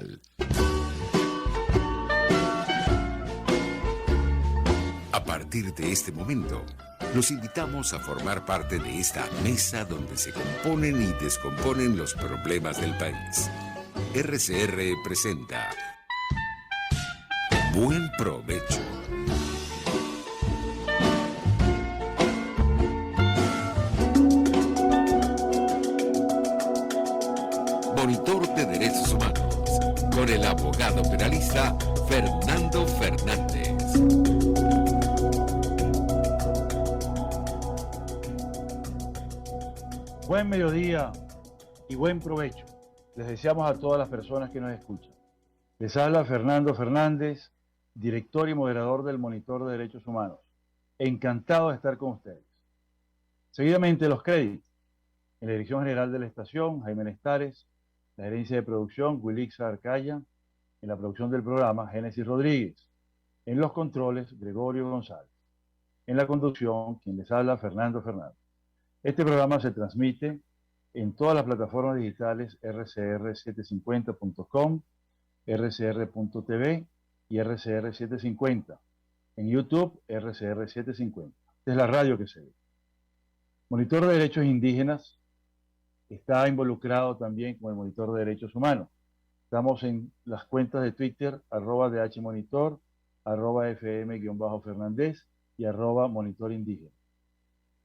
Nacional. A partir de este momento, los invitamos a formar parte de esta mesa donde se componen y descomponen los problemas del país. RCR presenta Buen Provecho. Monitor de Derechos Humanos, con el abogado penalista Fernando Fernández. Buen mediodía y buen provecho. Les deseamos a todas las personas que nos escuchan. Les habla Fernando Fernández, director y moderador del Monitor de Derechos Humanos. Encantado de estar con ustedes. Seguidamente los créditos. En la dirección general de la estación, Jaime Nestares. La gerencia de producción, Wilixa Arcaya. En la producción del programa, Génesis Rodríguez. En los controles, Gregorio González. En la conducción, quien les habla, Fernando Fernández. Este programa se transmite en todas las plataformas digitales rcr750.com, rcr.tv y rcr750. En YouTube, rcr750. Esta es la radio que se ve. Monitor de Derechos Indígenas está involucrado también con el Monitor de Derechos Humanos. Estamos en las cuentas de Twitter, @dhmonitor, @fm_Fernández y @monitorindígena.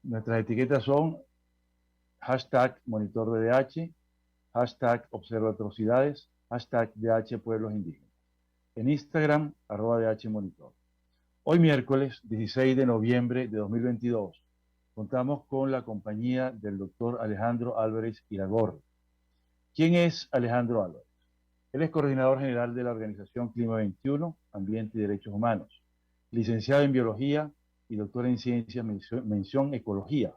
Nuestras etiquetas son #MonitorDDH, #Observa-Atrocidades, #DH Pueblos Indígenas. En Instagram, @DHMonitor. Hoy miércoles 16 de noviembre de 2022, contamos con la compañía del doctor Alejandro Álvarez Iragorri. ¿Quién es Alejandro Álvarez? Él es coordinador general de la organización Clima 21, Ambiente y Derechos Humanos, licenciado en Biología y doctor en Ciencias, mención Ecología,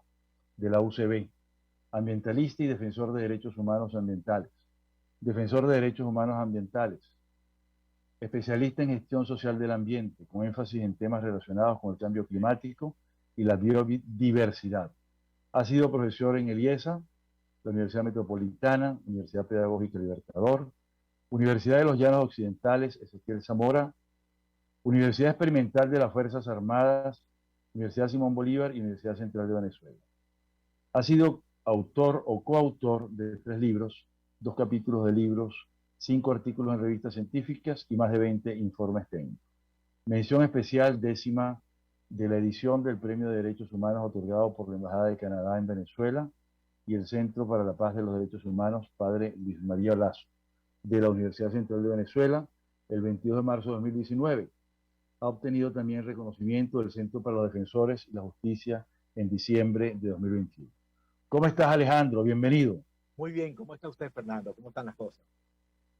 de la UCB, ambientalista y defensor de derechos humanos ambientales, defensor de derechos humanos ambientales, especialista en gestión social del ambiente, con énfasis en temas relacionados con el cambio climático y la biodiversidad. Ha sido profesor en el IESA, la Universidad Metropolitana, Universidad Pedagógica Libertador, Universidad de los Llanos Occidentales, Ezequiel Zamora, Universidad Experimental de las Fuerzas Armadas, Universidad Simón Bolívar y Universidad Central de Venezuela. Ha sido autor o coautor de 3 libros, 2 capítulos de libros, 5 artículos en revistas científicas y más de 20 informes técnicos. Mención especial 10ª de la edición del Premio de Derechos Humanos otorgado por la Embajada de Canadá en Venezuela y el Centro para la Paz de los Derechos Humanos, Padre Luis María Lazo, de la Universidad Central de Venezuela, el 22 de marzo de 2019. Ha obtenido también reconocimiento del Centro para los Defensores y la Justicia en diciembre de 2021. ¿Cómo estás, Alejandro? Bienvenido. Muy bien, ¿cómo está usted, Fernando? ¿Cómo están las cosas?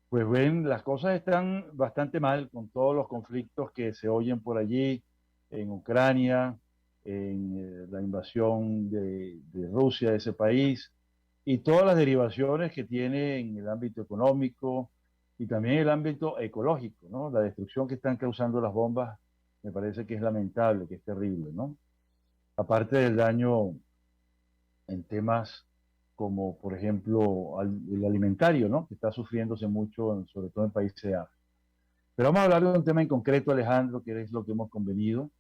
Pues ven, las cosas están bastante mal con todos los conflictos que se oyen por allí, en Ucrania, en la invasión de Rusia, de ese país, y todas las derivaciones que tiene en el ámbito económico y también en el ámbito ecológico, ¿no? La destrucción que están causando las bombas me parece que es lamentable, que es terrible, ¿no? Aparte del daño en temas como, por ejemplo, el alimentario, ¿no? Que está sufriéndose mucho, sobre todo en países de África. Pero vamos a hablar de un tema en concreto, Alejandro, que es lo que hemos convenido,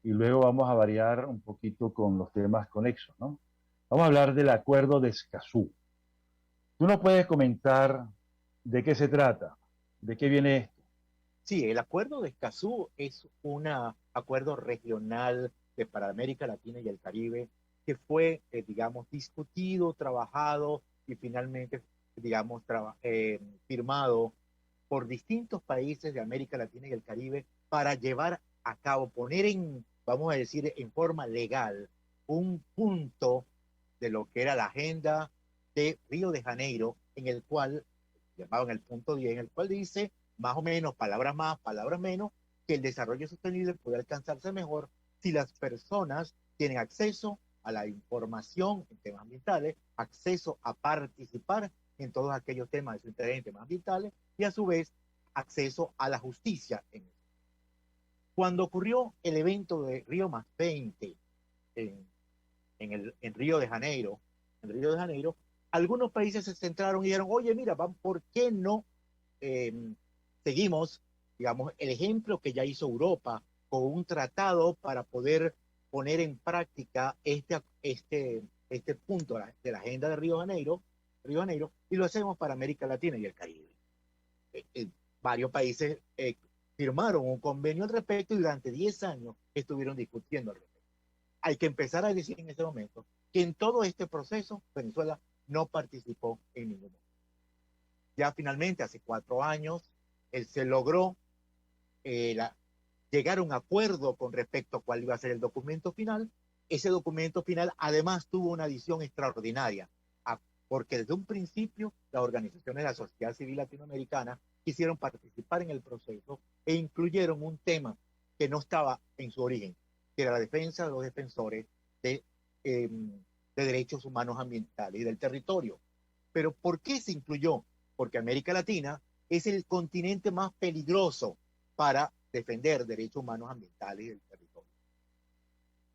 y luego vamos a variar un poquito con los temas conexos, ¿no? Vamos a hablar del Acuerdo de Escazú. ¿Tú nos puedes comentar de qué se trata? ¿De qué viene esto? Sí, el Acuerdo de Escazú es un acuerdo regional para América Latina y el Caribe que fue, digamos, discutido, trabajado y finalmente, digamos, firmado por distintos países de América Latina y el Caribe para llevar a cabo, poner en, vamos a decir, en forma legal, un punto de lo que era la agenda de Río de Janeiro, en el cual, llamaban el punto 10, en el cual dice, más o menos, palabras más, palabras menos, que el desarrollo sostenible puede alcanzarse mejor si las personas tienen acceso a la información en temas ambientales, acceso a participar en todos aquellos temas de su interés en temas ambientales y a su vez acceso a la justicia. Cuando ocurrió el evento de Río Más 20 en Río de Janeiro, algunos países se centraron y dijeron, oye, mira, ¿por qué no seguimos, digamos, el ejemplo que ya hizo Europa con un tratado para poder poner en práctica este punto de la agenda de Río Janeiro, y lo hacemos para América Latina y el Caribe. Varios países firmaron un convenio al respecto y durante 10 años estuvieron discutiendo al respecto. Hay que empezar a decir en este momento que en todo este proceso Venezuela no participó en ningún momento. Ya finalmente, hace 4 años, se logró llegar a un acuerdo con respecto a cuál iba a ser el documento final. Ese documento final además tuvo una adición extraordinaria, porque desde un principio las organizaciones de la sociedad civil latinoamericana quisieron participar en el proceso e incluyeron un tema que no estaba en su origen, que era la defensa de los defensores de derechos humanos ambientales y del territorio. Pero ¿por qué se incluyó? Porque América Latina es el continente más peligroso para defender derechos humanos ambientales y del territorio.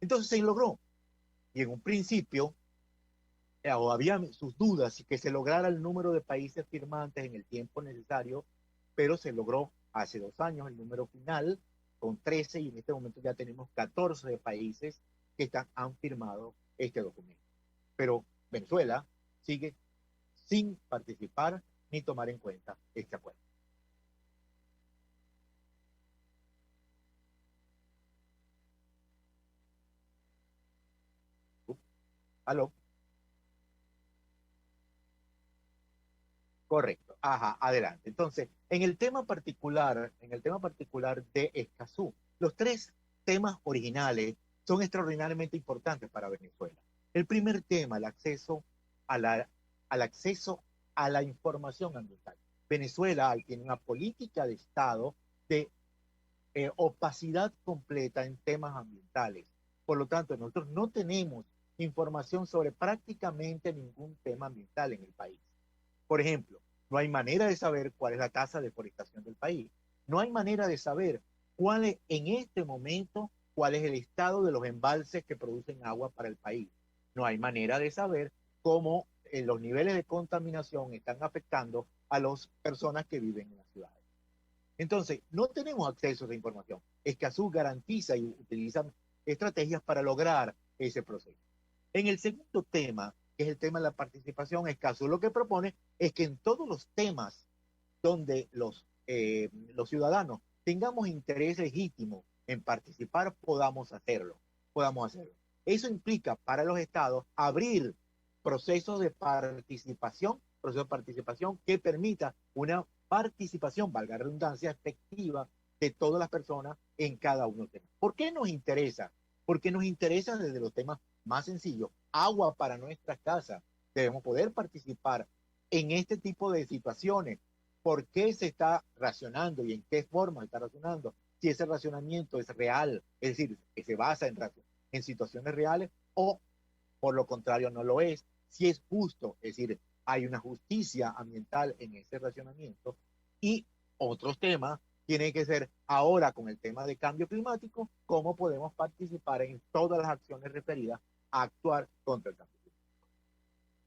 Entonces se logró. Y en un principio había sus dudas y que se lograra el número de países firmantes en el tiempo necesario, pero se logró hace 2 años el número final con 13 y en este momento ya tenemos 14 países que han firmado este documento. Pero Venezuela sigue sin participar ni tomar en cuenta este acuerdo. ¿Aló? Correcto. Ajá, adelante. Entonces, en el tema particular de Escazú, los 3 temas originales son extraordinariamente importantes para Venezuela. El primer tema, el acceso al acceso a la información ambiental. Venezuela tiene una política de Estado de opacidad completa en temas ambientales. Por lo tanto, nosotros no tenemos información sobre prácticamente ningún tema ambiental en el país. Por ejemplo, no hay manera de saber cuál es la tasa de deforestación del país. No hay manera de saber cuál es en este momento, cuál es el estado de los embalses que producen agua para el país. No hay manera de saber cómo los niveles de contaminación están afectando a las personas que viven en las ciudades. Entonces, no tenemos acceso a esa información. Escazú garantiza y utiliza estrategias para lograr ese proceso. En el segundo tema, que es el tema de la participación, Escazú lo que propone es que en todos los temas donde los ciudadanos tengamos interés legítimo en participar, podamos hacerlo. Eso implica para los estados abrir procesos de participación que permita una participación, valga la redundancia, efectiva de todas las personas en cada uno de los temas. ¿Por qué nos interesa? Porque nos interesa desde los temas más sencillos, agua para nuestras casas. Debemos poder participar en este tipo de situaciones. ¿Por qué se está racionando y en qué forma se está racionando? Si ese racionamiento es real, es decir, que se basa en situaciones reales, o por lo contrario no lo es. Si es justo, es decir, hay una justicia ambiental en ese racionamiento. Y otros temas tienen que ser ahora con el tema de cambio climático, cómo podemos participar en todas las acciones referidas a actuar contra el cambio climático.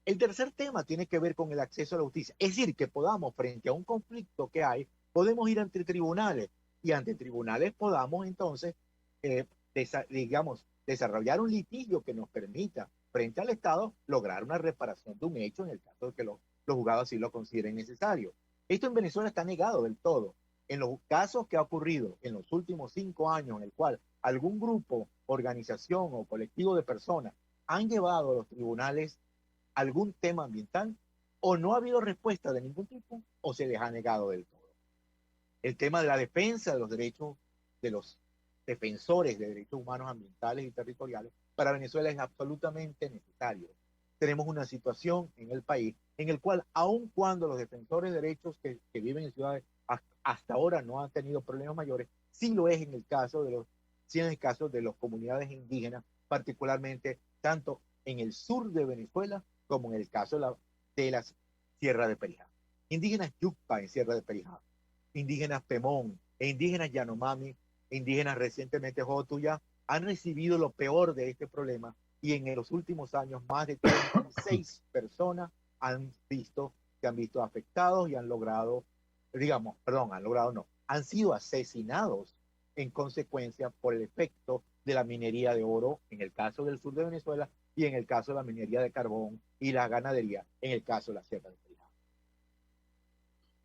El tercer tema tiene que ver con el acceso a la justicia. Es decir, que podamos, frente a un conflicto que hay, podemos ir ante tribunales y ante tribunales podamos entonces, desarrollar un litigio que nos permita, frente al Estado, lograr una reparación de un hecho en el caso de que los juzgados así lo consideren necesario. Esto en Venezuela está negado del todo. En los casos que ha ocurrido en los últimos 5 años, en el cual algún grupo, organización o colectivo de personas han llevado a los tribunales algún tema ambiental, o no ha habido respuesta de ningún tipo, o se les ha negado del todo. El tema de la defensa de los derechos de los defensores de derechos humanos ambientales y territoriales para Venezuela es absolutamente necesario. Tenemos una situación en el país en el cual, aun cuando los defensores de derechos que viven en ciudades hasta ahora no han tenido problemas mayores, sí lo es en el caso de las comunidades indígenas, particularmente tanto en el sur de Venezuela como en el caso de la Sierra de Perijá. Indígenas Yucpa en Sierra de Perijá, indígenas Pemón, e indígenas Yanomami, indígenas recientemente Jotuya, han recibido lo peor de este problema y en los últimos años más de 36 personas se han visto afectados y han logrado digamos, perdón, han logrado no, han sido asesinados en consecuencia por el efecto de la minería de oro en el caso del sur de Venezuela y en el caso de la minería de carbón y la ganadería en el caso de la Sierra de Perijá.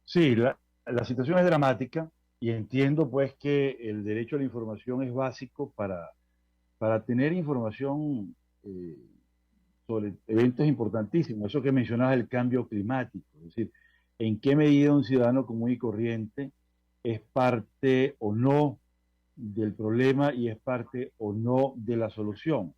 Sí, la situación es dramática y entiendo pues que el derecho a la información es básico para tener información eh, sobre eventos importantísimos. Eso que mencionabas, el cambio climático, es decir, en qué medida un ciudadano común y corriente es parte o no del problema y es parte o no de la solución.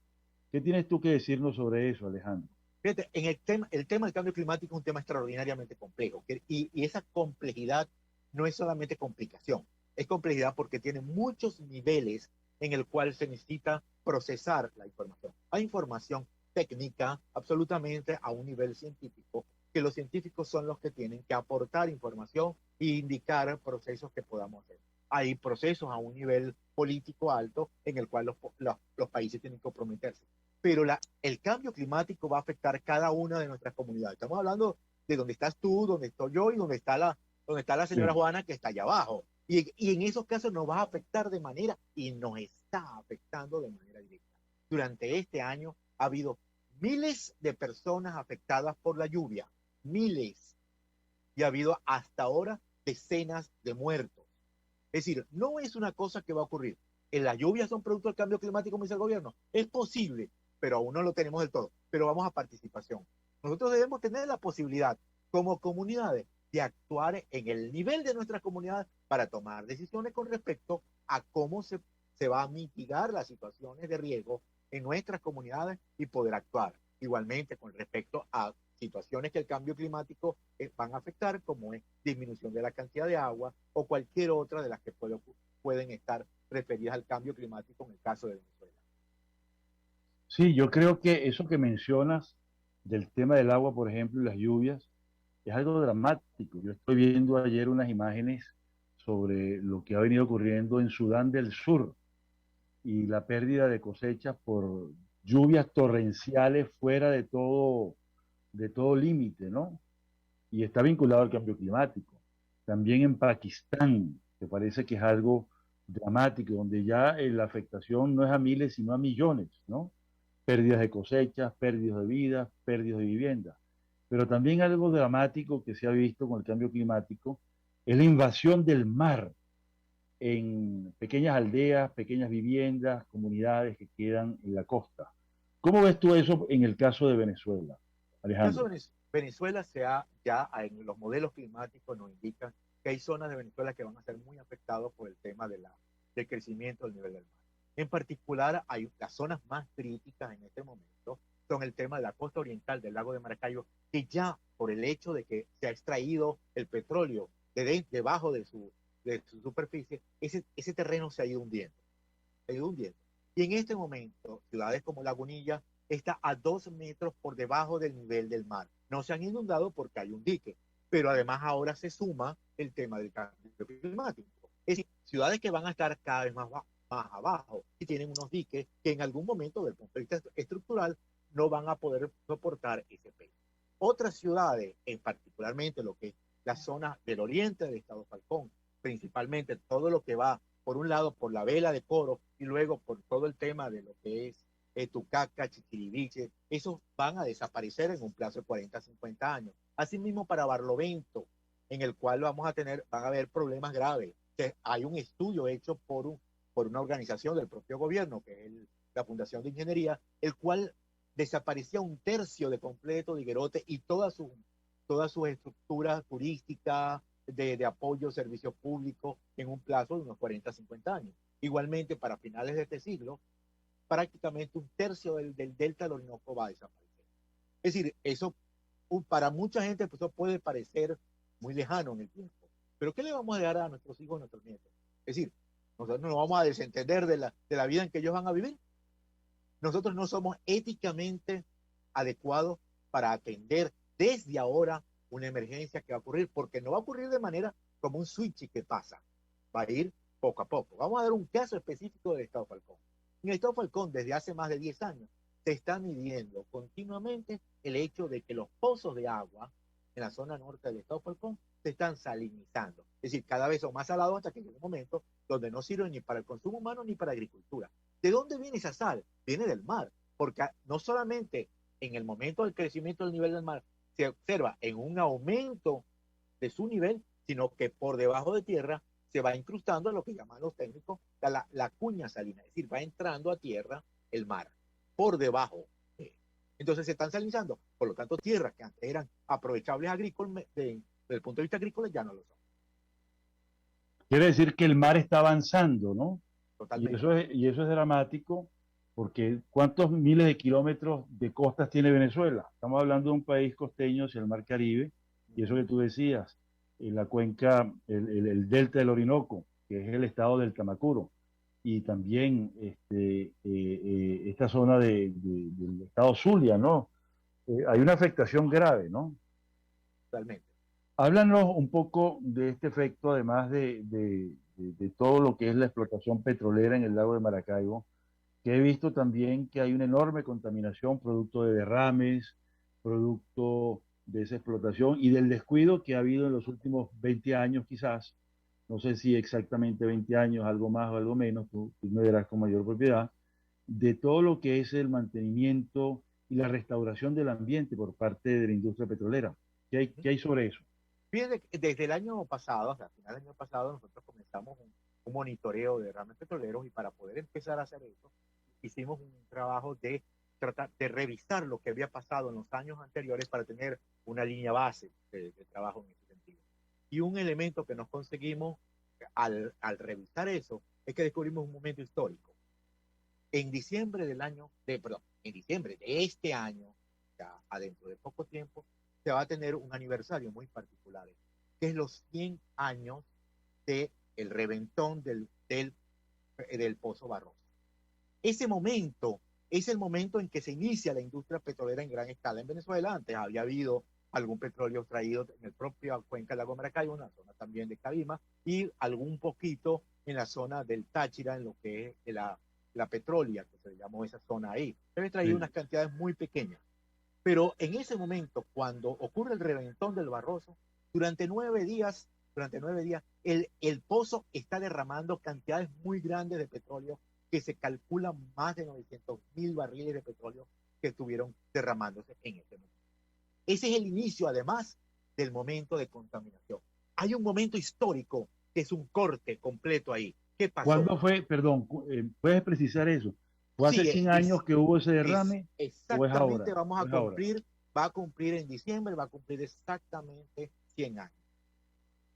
¿Qué tienes tú que decirnos sobre eso, Alejandro? Fíjate, en el tema del cambio climático es un tema extraordinariamente complejo y esa complejidad no es solamente complicación, es complejidad porque tiene muchos niveles en el cual se necesita procesar la información. Hay información técnica absolutamente a un nivel científico, que los científicos son los que tienen que aportar información e indicar procesos que podamos hacer. Hay procesos a un nivel político alto en el cual los países tienen que comprometerse, pero el cambio climático va a afectar cada una de nuestras comunidades. Estamos hablando de donde estás tú, donde estoy yo y donde está la señora Sí. Juana que está allá abajo. Y en esos casos nos va a afectar de manera, y nos está afectando de manera directa. Durante este año ha habido miles de personas afectadas por la lluvia, miles, y ha habido hasta ahora decenas de muertos. Es decir, no es una cosa que va a ocurrir. En las lluvias son producto del cambio climático, como dice el gobierno. Es posible, pero aún no lo tenemos del todo. Pero vamos a participación. Nosotros debemos tener la posibilidad, como comunidades, de actuar en el nivel de nuestras comunidades para tomar decisiones con respecto a cómo se va a mitigar las situaciones de riesgo en nuestras comunidades y poder actuar. Igualmente con respecto a situaciones que el cambio climático van a afectar, como es disminución de la cantidad de agua o cualquier otra de las que pueden estar referidas al cambio climático en el caso de Venezuela. Sí, yo creo que eso que mencionas del tema del agua, por ejemplo, y las lluvias, es algo dramático. Yo estoy viendo ayer unas imágenes sobre lo que ha venido ocurriendo en Sudán del Sur y la pérdida de cosechas por lluvias torrenciales fuera de todo límite, ¿no? Y está vinculado al cambio climático. También en Pakistán, que parece que es algo dramático, donde ya la afectación no es a miles, sino a millones, ¿no? Pérdidas de cosechas, pérdidas de vidas, pérdidas de viviendas. Pero también algo dramático que se ha visto con el cambio climático es la invasión del mar en pequeñas aldeas, pequeñas viviendas, comunidades que quedan en la costa. ¿Cómo ves tú eso en el caso de Venezuela, En el caso Alejandro? de Venezuela, ya en los modelos climáticos nos indican que hay zonas de Venezuela que van a ser muy afectadas por el tema del crecimiento del nivel del mar. En particular, hay las zonas más críticas en este momento son el tema de la costa oriental del lago de Maracaibo, que ya por el hecho de que se ha extraído el petróleo debajo de su superficie, ese terreno se ha ido hundiendo. Se ha ido hundiendo. Y en este momento, ciudades como Lagunilla está a 2 metros por debajo del nivel del mar. No se han inundado porque hay un dique, pero además ahora se suma el tema del cambio climático. Es decir, ciudades que van a estar cada vez más abajo y tienen unos diques que en algún momento del conflicto estructural no van a poder soportar ese peso. Otras ciudades, en particularmente lo que es la zona del oriente del estado Falcón, principalmente todo lo que va, por un lado, por la vela de Coro y luego por todo el tema de lo que es Tucaca, Chiquiriviche, esos van a desaparecer en un plazo de 40, 50 años. Asimismo para Barlovento, en el cual van a haber problemas graves. Que hay un estudio hecho por una organización del propio gobierno, que es la Fundación de Ingeniería, el cual desaparecía un tercio de completo de Higuerote y todas sus estructuras turísticas, de apoyo, servicios públicos, en un plazo de unos 40, 50 años. Igualmente, para finales de este siglo, prácticamente un tercio del delta del Orinoco va a desaparecer. Es decir, eso para mucha gente pues, eso puede parecer muy lejano en el tiempo, pero ¿qué le vamos a dar a nuestros hijos, a nuestros nietos? Es decir, nosotros nos vamos a desentender de la vida en que ellos van a vivir. Nosotros no somos éticamente adecuados para atender desde ahora una emergencia que va a ocurrir, porque no va a ocurrir de manera como un switch que pasa, va a ir poco a poco. Vamos a dar un caso específico del Estado Falcón. En el Estado Falcón, desde hace más de 10 años, se está midiendo continuamente el hecho de que los pozos de agua en la zona norte del Estado Falcón se están salinizando. Es decir, cada vez son más salados hasta que llega un momento donde no sirven ni para el consumo humano ni para la agricultura. ¿De dónde viene esa sal? Viene del mar, porque no solamente en el momento del crecimiento del nivel del mar se observa en un aumento de su nivel, sino que por debajo de tierra se va incrustando lo que llaman los técnicos la cuña salina, es decir, va entrando a tierra el mar por debajo. Entonces se están salinizando, por lo tanto tierras que antes eran aprovechables agrícolas, desde el punto de vista agrícola ya no lo son. Quiere decir que el mar está avanzando, ¿no? Totalmente. Y eso es dramático, porque ¿cuántos miles de kilómetros de costas tiene Venezuela? Estamos hablando de un país costeño hacia el mar Caribe, y eso que tú decías, en la cuenca, delta del Orinoco, que es el estado del Tamacuro, y también esta zona del estado Zulia, ¿no? Hay una afectación grave, ¿no? Totalmente. Háblanos un poco de este efecto, además de todo lo que es la explotación petrolera en el lago de Maracaibo, que he visto también que hay una enorme contaminación producto de derrames, producto de esa explotación y del descuido que ha habido en los últimos 20 años quizás, no sé si exactamente 20 años, algo más o algo menos, tú me verás con mayor propiedad, de todo lo que es el mantenimiento y la restauración del ambiente por parte de la industria petrolera. Qué hay sobre eso? Fíjense que desde el año pasado, o sea, a final del año pasado, nosotros comenzamos un monitoreo de derrames petroleros y para poder empezar a hacer eso, hicimos un trabajo de tratar de revisar lo que había pasado en los años anteriores para tener una línea base de trabajo en ese sentido. Y un elemento que nos conseguimos al revisar eso es que descubrimos un momento histórico. En diciembre en diciembre de este año, ya adentro de poco tiempo, se va a tener un aniversario muy particular, que es los 100 años del reventón del Pozo Barroso. Ese momento es el momento en que se inicia la industria petrolera en gran escala en Venezuela. Antes había habido algún petróleo extraído en el propio cuenca del lago Maracaibo, en la zona también de Cabima, y algún poquito en la zona del Táchira, en lo que es la Petrolia, que se llamó esa zona ahí. Se había extraído Sí. unas cantidades muy pequeñas. Pero en ese momento, cuando ocurre el reventón del Barroso, durante 9 días, el pozo está derramando cantidades muy grandes de petróleo, que se calculan más de 900.000 barriles de petróleo que estuvieron derramándose en ese momento. Ese es el inicio, además, del momento de contaminación. Hay un momento histórico que es un corte completo ahí. ¿Qué pasó? ¿Cuándo fue, perdón, puedes precisar eso? ¿Fue hace Sí, 100 años que hubo ese es derrame o es exactamente, ahora? ¿O es ahora? va a cumplir en diciembre, va a cumplir exactamente 100 años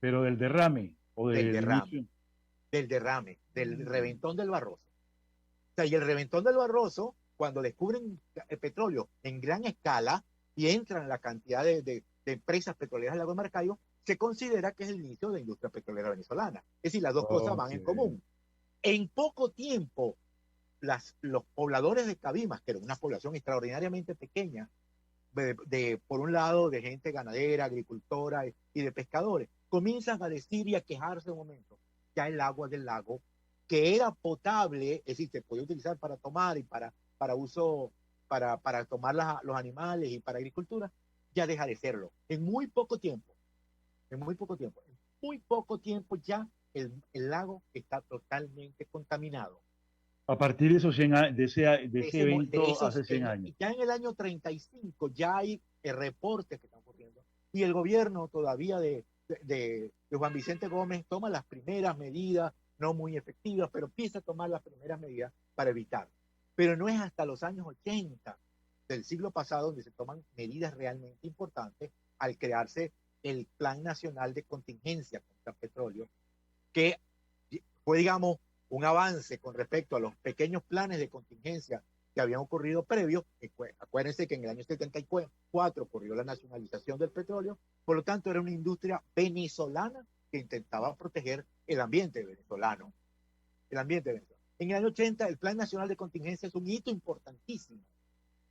Pero del derrame o del del derrame, inicio. del reventón del Barroso. O sea, y el reventón del Barroso, cuando descubren el petróleo en gran escala y entran la cantidad de empresas petroleras del lago de Maracaibo, se considera que es el inicio de la industria petrolera venezolana. Es decir, las dos cosas van Ok. en común. En poco tiempo, los pobladores de Cabimas, que era una población extraordinariamente pequeña, por un lado de gente ganadera, agricultora y de pescadores, comienzan a decir y a quejarse un momento, ya el agua del lago, que era potable, es decir, se podía utilizar para tomar y para uso, para tomar los animales y para agricultura, ya deja de serlo. En muy poco tiempo, en muy poco tiempo, en muy poco tiempo ya el lago está totalmente contaminado. A partir de esos 100 de ese De evento hace esos, 100 años. ya en el año 35 ya hay reportes que están ocurriendo y el gobierno todavía de Juan Vicente Gómez toma las primeras medidas, no muy efectivas, pero empieza a tomar las primeras medidas para evitar. Pero no es hasta los años 80 del siglo pasado donde se toman medidas realmente importantes al crearse el Plan Nacional de Contingencia contra Petróleo, que fue, digamos, un avance con respecto a los pequeños planes de contingencia que habían ocurrido previos. Acuérdense que en el año 74 ocurrió la nacionalización del petróleo, por lo tanto era una industria venezolana que intentaba proteger el ambiente venezolano. El ambiente venezolano. En el año 80 el Plan Nacional de Contingencia es un hito importantísimo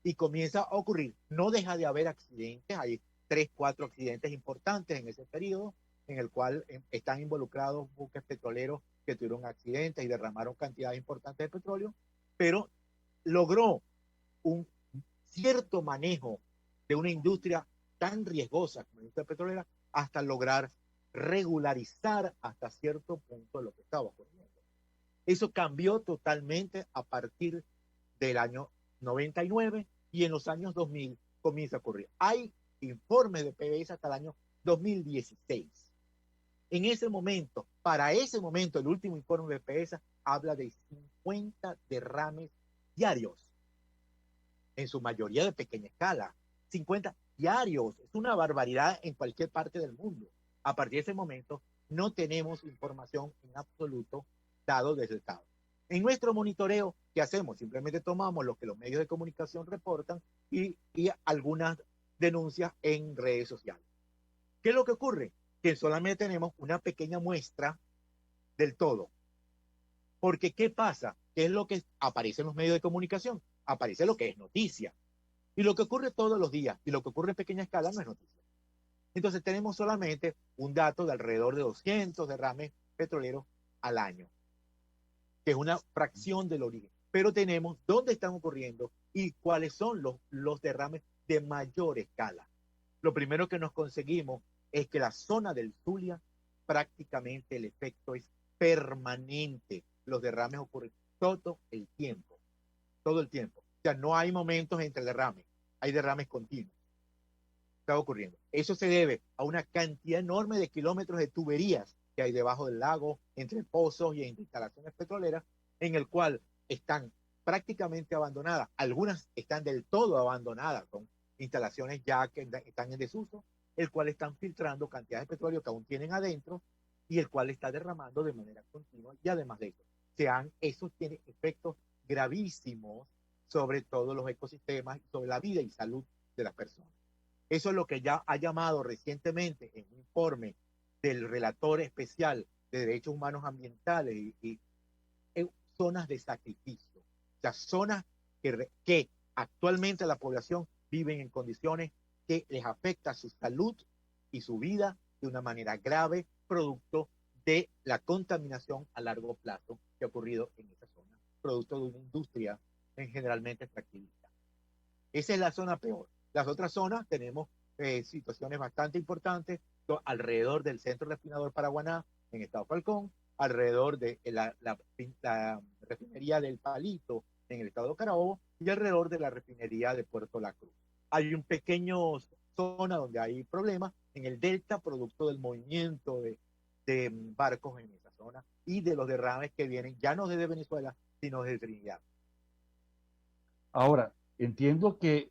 y comienza a ocurrir. No deja de haber accidentes, hay 3, 4 accidentes importantes en ese periodo, en el cual están involucrados buques petroleros que tuvieron accidentes y derramaron cantidades importantes de petróleo, pero logró un cierto manejo de una industria tan riesgosa como la industria petrolera hasta lograr regularizar hasta cierto punto lo que estaba ocurriendo. Eso cambió totalmente a partir del año 99 y en los años 2000 comienza a ocurrir. Hay informes de PDVSA hasta el año 2016. En ese momento, para ese momento, el último informe de PDVSA habla de 50 derrames diarios, en su mayoría de pequeña escala. 50 diarios, es una barbaridad en cualquier parte del mundo. A partir de ese momento, no tenemos información en absoluto dado desde el Estado. En nuestro monitoreo, ¿qué hacemos? Simplemente tomamos lo que los medios de comunicación reportan y algunas denuncias en redes sociales. ¿Qué es lo que ocurre? Que solamente tenemos una pequeña muestra del todo. Porque ¿qué pasa? ¿Qué es lo que aparece en los medios de comunicación? Aparece lo que es noticia. Y lo que ocurre todos los días y lo que ocurre en pequeña escala no es noticia. Entonces tenemos solamente un dato de alrededor de 200 derrames petroleros al año, que es una fracción del origen. Pero tenemos dónde están ocurriendo y cuáles son los derrames de mayor escala. Lo primero que nos conseguimos es que la zona del Zulia, prácticamente el efecto es permanente. Los derrames ocurren todo el tiempo. Todo el tiempo. O sea, no hay momentos entre derrames. Hay derrames continuos. Está ocurriendo. Eso se debe a una cantidad enorme de kilómetros de tuberías que hay debajo del lago, entre pozos y entre instalaciones petroleras, en el cual están prácticamente abandonadas. Algunas están del todo abandonadas, son instalaciones ya que están en desuso, el cual están filtrando cantidades de petróleo que aún tienen adentro y el cual está derramando de manera continua. Y además de eso, eso tiene efectos gravísimos sobre todos los ecosistemas, sobre la vida y salud de las personas. Eso es lo que ya ha llamado recientemente en un informe del relator especial de derechos humanos ambientales y zonas de sacrificio. O sea, zonas que actualmente la población vive en condiciones que les afecta su salud y su vida de una manera grave, producto de la contaminación a largo plazo que ha ocurrido en esa zona, producto de una industria generalmente extractivista. Esa es la zona peor. Las otras zonas tenemos situaciones bastante importantes alrededor del centro refinador Paraguaná en Estado Falcón, alrededor de la refinería del Palito en el Estado de Carabobo y alrededor de la refinería de Puerto La Cruz. Hay un pequeño zona donde hay problemas en el delta, producto del movimiento de barcos en esa zona y de los derrames que vienen ya no desde Venezuela, sino desde Trinidad. Ahora, entiendo que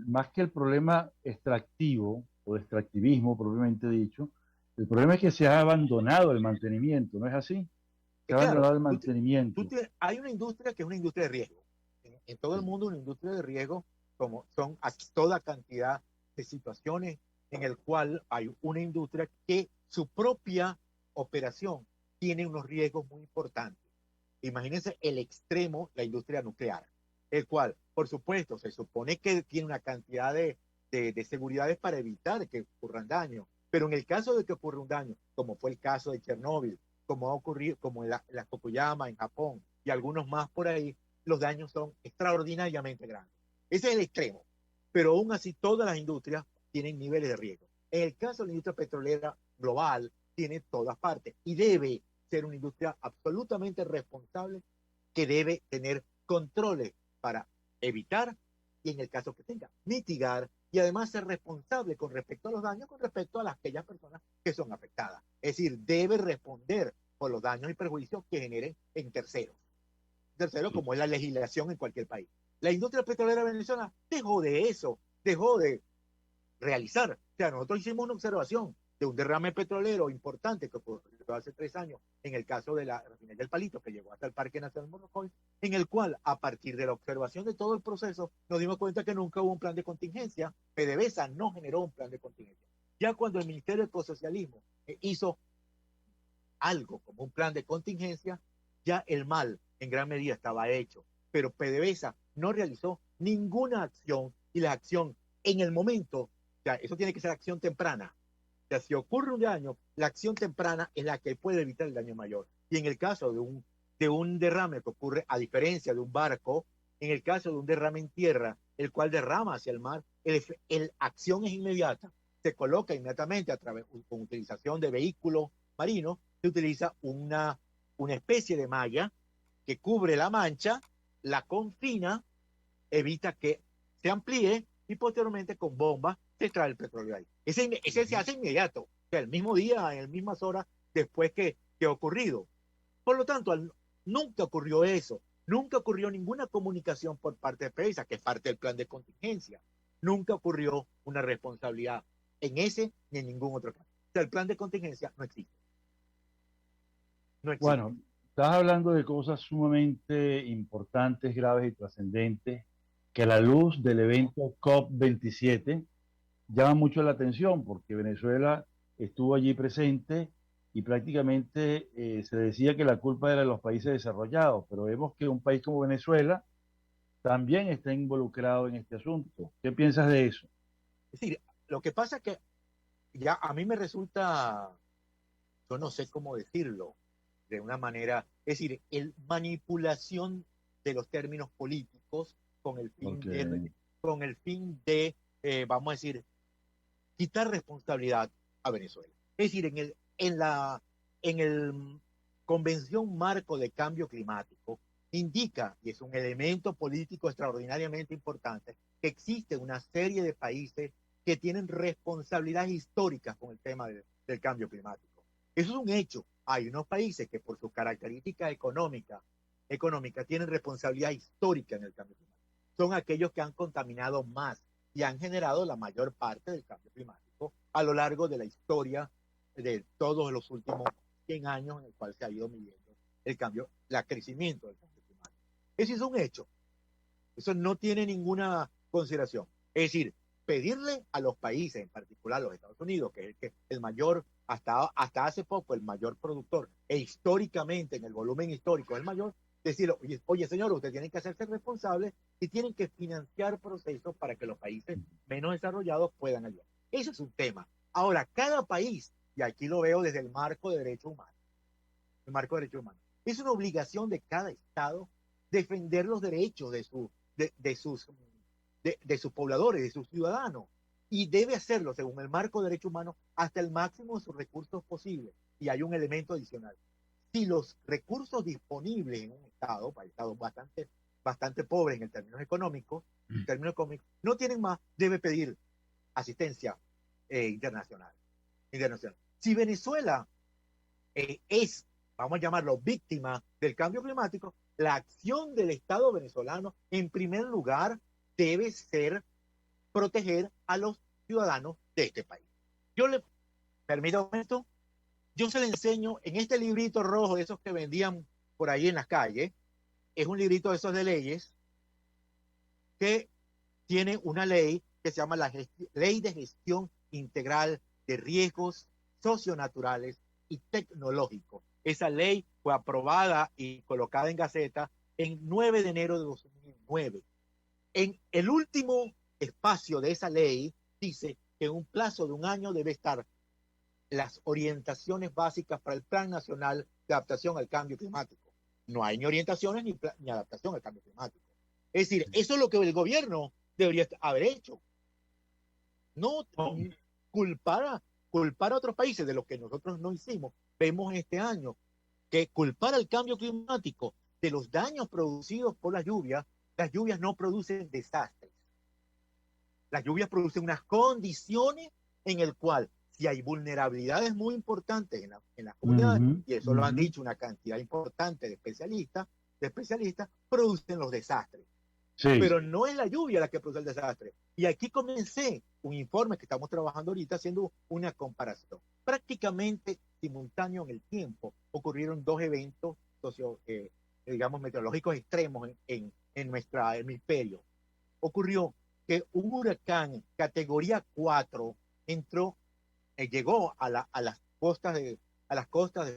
más que el problema extractivo o de extractivismo propiamente dicho, el problema es que se ha abandonado el mantenimiento, ¿no es así? Se ha Claro, abandonado el mantenimiento. hay una industria que es una industria de riesgo. En todo el mundo una industria de riesgo, como son toda cantidad de situaciones en el cual hay una industria que su propia operación tiene unos riesgos muy importantes. Imagínense el extremo, la industria nuclear, el cual, por supuesto, se supone que tiene una cantidad de seguridades para evitar que ocurran daños, pero en el caso de que ocurra un daño, como fue el caso de Chernóbil, como ha ocurrido, como la Fukuyama en Japón y algunos más por ahí, los daños son extraordinariamente grandes. Ese es el extremo, pero aún así todas las industrias tienen niveles de riesgo. En el caso de la industria petrolera global, tiene todas partes y debe ser una industria absolutamente responsable que debe tener controles para evitar y en el caso que tenga, mitigar y además ser responsable con respecto a los daños, con respecto a aquellas personas que son afectadas. Es decir, debe responder por los daños y perjuicios que generen en terceros. Tercero, como es la legislación en cualquier país. La industria petrolera venezolana dejó de eso, dejó de realizar. O sea, nosotros hicimos una observación de un derrame petrolero importante que ocurrió hace 3 años en el caso de la refinería del Palito, que llegó hasta el Parque Nacional Morrocoy, en el cual, a partir de la observación de todo el proceso, nos dimos cuenta que nunca hubo un plan de contingencia. PDVSA no generó un plan de contingencia. Ya cuando el Ministerio del Ecosocialismo hizo algo como un plan de contingencia, ya el mal en gran medida estaba hecho, pero PDVSA no realizó ninguna acción y la acción en el momento, ya eso tiene que ser acción temprana. O sea, si ocurre un daño, la acción temprana es la que puede evitar el daño mayor. Y en el caso de un derrame que ocurre, a diferencia de un barco, en el caso de un derrame en tierra, el cual derrama hacia el mar, la acción es inmediata. se coloca inmediatamente con utilización de vehículos marinos, se utiliza una especie de malla que cubre la mancha, la confina, evita que se amplíe y posteriormente con bombas se extrae el petróleo ahí. Ese se hace inmediato, o sea, el mismo día, en las mismas horas después que ha ocurrido. Por lo tanto, nunca ocurrió eso. Nunca ocurrió ninguna comunicación por parte de PDVSA, que es parte del plan de contingencia. Nunca ocurrió una responsabilidad en ese ni en ningún otro caso. O sea, el plan de contingencia no existe. No existe. Bueno, estás hablando de cosas sumamente importantes, graves y trascendentes que a la luz del evento COP27 llama mucho la atención porque Venezuela estuvo allí presente y prácticamente se decía que la culpa era de los países desarrollados, pero vemos que un país como Venezuela también está involucrado en este asunto. ¿Qué piensas de eso? Es decir, lo que pasa es que ya a mí me resulta, yo no sé cómo decirlo, de una manera, es decir, el manipulación de los términos políticos con el fin Porque, de vamos a decir, quitar responsabilidad a Venezuela. Es decir, en el Convención Marco de Cambio Climático indica, y es un elemento político extraordinariamente importante, que existe una serie de países que tienen responsabilidades históricas con el tema del cambio climático. Eso es un hecho. Hay unos países que por sus características económicas tienen responsabilidad histórica en el cambio climático. Son aquellos que han contaminado más y han generado la mayor parte del cambio climático a lo largo de la historia de todos los últimos 100 años en el cual se ha ido midiendo el crecimiento del cambio climático. Eso es un hecho. Eso no tiene ninguna consideración. Es decir, pedirle a los países, en particular a los Estados Unidos, que es el mayor, hasta hace poco, el mayor productor, e históricamente, en el volumen histórico, el mayor, decirle, oye señor, ustedes tienen que hacerse responsables y tienen que financiar procesos para que los países menos desarrollados puedan ayudar. Eso es un tema. Ahora, cada país, y aquí lo veo desde el marco de derechos humanos, es una obligación de cada Estado defender los derechos de sus pobladores, de sus ciudadanos, y debe hacerlo según el marco de derechos humanos hasta el máximo de sus recursos posibles. Y hay un elemento adicional. Si los recursos disponibles en un Estado, para Estados bastante pobres en términos económicos, no tienen más, debe pedir asistencia internacional. Si Venezuela es, vamos a llamarlo, víctima del cambio climático, la acción del Estado venezolano, en primer lugar, debe ser proteger a los ciudadanos de este país. Permítame esto, yo se le enseño en este librito rojo, de esos que vendían por ahí en las calles, es un librito de esos de leyes, que tiene una ley que se llama la Ley de Gestión Integral de Riesgos Socionaturales y Tecnológicos. Esa ley fue aprobada y colocada en Gaceta en 9 de enero de 2009. En el último espacio de esa ley dice que en un plazo de un año debe estar las orientaciones básicas para el Plan Nacional de Adaptación al Cambio Climático. No hay ni orientaciones ni adaptación al cambio climático. Es decir, eso es lo que el gobierno debería haber hecho. No culpar a otros países de lo que nosotros no hicimos. Vemos este año que culpar al cambio climático de los daños producidos por las lluvias no producen desastres. Las lluvias producen unas condiciones en el cual, si hay vulnerabilidades muy importantes en las comunidades, y eso lo han dicho una cantidad importante de especialistas, producen los desastres. Sí. Pero no es la lluvia la que produce el desastre. Y aquí comencé un informe que estamos trabajando ahorita haciendo una comparación. Prácticamente simultáneo en el tiempo ocurrieron 2 eventos digamos, meteorológicos extremos en nuestro hemisferio. Ocurrió que un huracán categoría 4 llegó a las costas de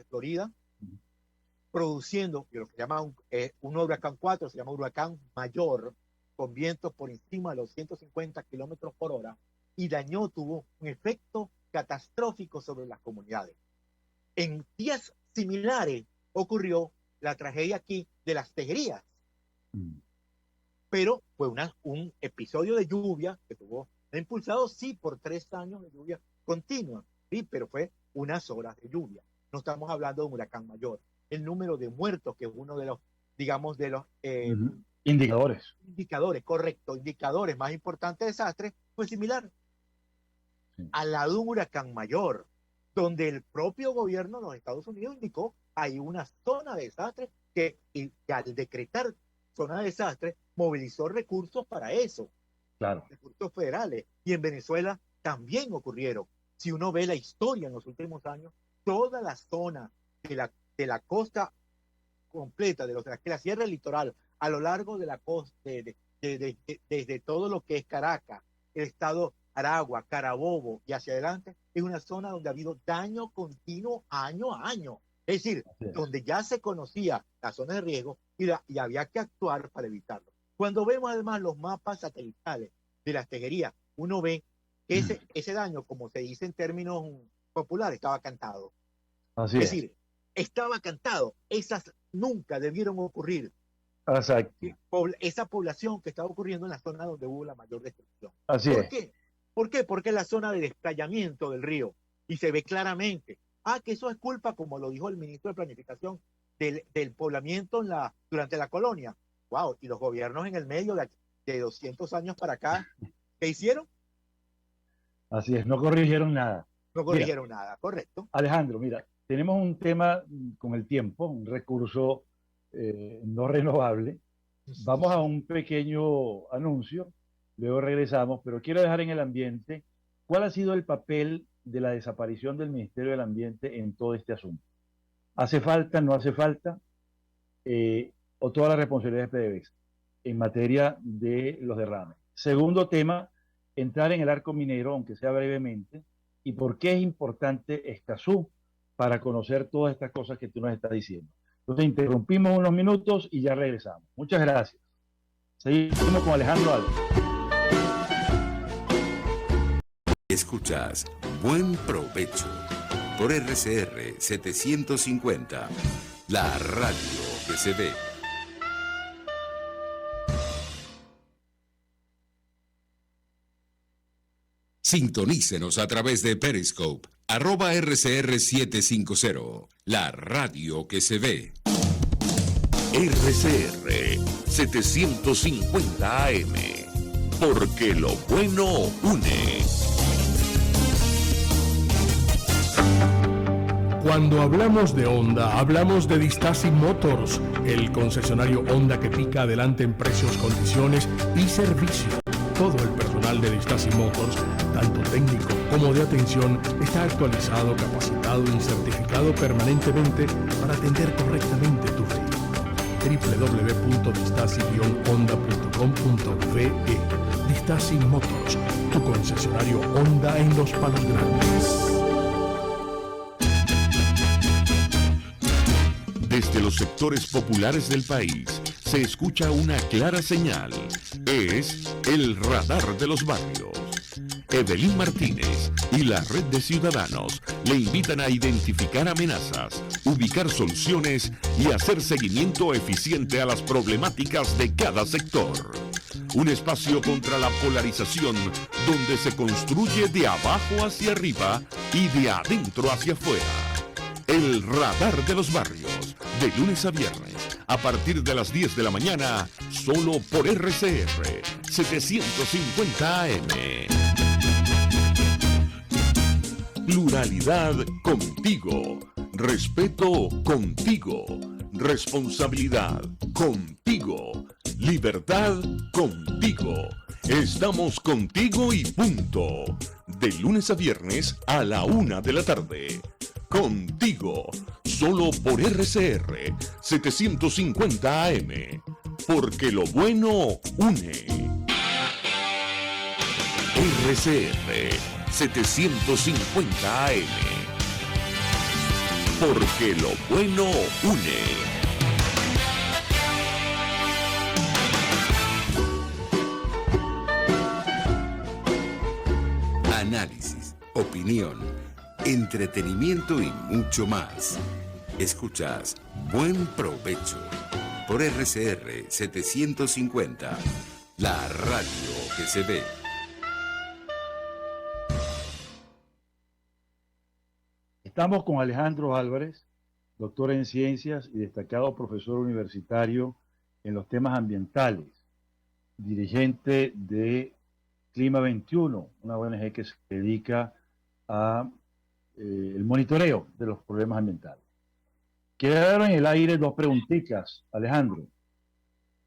Florida, produciendo lo que llama un huracán 4, se llama huracán mayor, con vientos por encima de los 150 kilómetros por hora, y tuvo un efecto catastrófico sobre las comunidades. En días similares ocurrió la tragedia aquí de las Tejerías, pero fue un episodio de lluvia que tuvo Fue impulsado, sí, por 3 años de lluvia continua, sí, pero fue unas horas de lluvia. No estamos hablando de un huracán mayor. El número de muertos, que es uno de los, digamos, de los indicadores. Indicadores, correcto, indicadores más importantes de desastre, fue similar. Sí. Al lado de un huracán mayor, donde el propio gobierno de los Estados Unidos indicó hay una zona de desastre que al decretar zona de desastre movilizó recursos para eso. Claro. Recursos federales. Y en Venezuela también ocurrieron. Si uno ve la historia en los últimos años, toda la zona de la costa completa, de la sierra litoral, a lo largo de la costa, desde todo lo que es Caracas, el estado Aragua, Carabobo y hacia adelante, es una zona donde ha habido daño continuo año a año. Es decir, donde ya se conocía la zona de riesgo y había que actuar para evitarlo. Cuando vemos además los mapas satelitales de las tejerías, uno ve que ese daño, como se dice en términos populares, estaba cantado. Así es decir, estaba cantado. Esas nunca debieron ocurrir. Exacto. Esa población que estaba ocurriendo en la zona donde hubo la mayor destrucción. Así ¿Por es. qué? ¿Por qué? Porque es la zona de desplayamiento del río y se ve claramente. Que eso es culpa, como lo dijo el ministro de Planificación, del poblamiento durante la colonia. Wow, y los gobiernos en el medio de 200 años para acá, ¿qué hicieron? Así es, no corrigieron nada. No corrigieron nada, correcto. Alejandro, mira, tenemos un tema con el tiempo, un recurso no renovable. Vamos a un pequeño anuncio, luego regresamos, pero quiero dejar en el ambiente cuál ha sido el papel de la desaparición del Ministerio del Ambiente en todo este asunto. ¿Hace falta, no hace falta? ¿O toda la responsabilidad de PDVSA en materia de los derrames? Segundo tema, entrar en el arco minero, aunque sea brevemente, y por qué es importante Escazú para conocer todas estas cosas que tú nos estás diciendo. Entonces interrumpimos unos minutos y ya regresamos. Muchas gracias. Seguimos con Alejandro Alves. Escuchas Buen Provecho por RCR 750, la radio que se ve. Sintonícenos a través de Periscope, @RCR750, la radio que se ve. RCR 750 AM, porque lo bueno une. Cuando hablamos de Honda, hablamos de Distasi Motors, el concesionario Honda que pica adelante en precios, condiciones y servicio. Todo el personal de Distasi Motors, tanto técnico como de atención, está actualizado, capacitado y certificado permanentemente para atender correctamente tu vehículo. www.distasi-honda.com.ve. Distasi Motors, tu concesionario Honda en Los Palos Grandes. Desde los sectores populares del país se escucha una clara señal. Es el radar de los barrios. Evelyn Martínez y la red de ciudadanos le invitan a identificar amenazas, ubicar soluciones y hacer seguimiento eficiente a las problemáticas de cada sector. Un espacio contra la polarización donde se construye de abajo hacia arriba y de adentro hacia afuera. El radar de los barrios, de lunes a viernes, a partir de las 10 de la mañana, solo por RCR 750 AM. Pluralidad contigo, respeto contigo, responsabilidad contigo, libertad contigo. Estamos contigo y punto. De lunes a viernes a la 1 de la tarde. Contigo, solo por RCR 750 AM, porque lo bueno une. RCR 750 AM, porque lo bueno une. Análisis, opinión, entretenimiento y mucho más. Escuchas Buen Provecho por RCR 750, la radio que se ve. Estamos con Alejandro Álvarez, doctor en ciencias y destacado profesor universitario en los temas ambientales, dirigente de Clima 21, una ONG que se dedica a el monitoreo de los problemas ambientales. Quedaron en el aire dos preguntitas, Alejandro.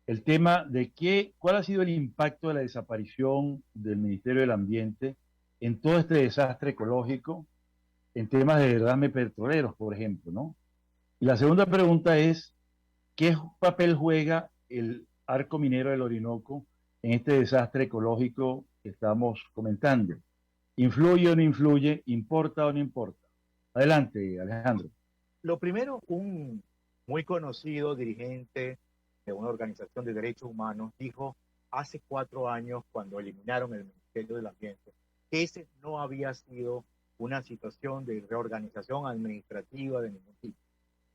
El tema de cuál ha sido el impacto de la desaparición del Ministerio del Ambiente en todo este desastre ecológico, en temas de derrame petroleros, por ejemplo, ¿no? Y la segunda pregunta es, ¿qué papel juega el arco minero del Orinoco en este desastre ecológico que estamos comentando? ¿Influye o no influye? ¿Importa o no importa? Adelante, Alejandro. Lo primero, un muy conocido dirigente de una organización de derechos humanos dijo hace 4 años, cuando eliminaron el Ministerio del Ambiente, que ese no había sido una situación de reorganización administrativa de ningún tipo,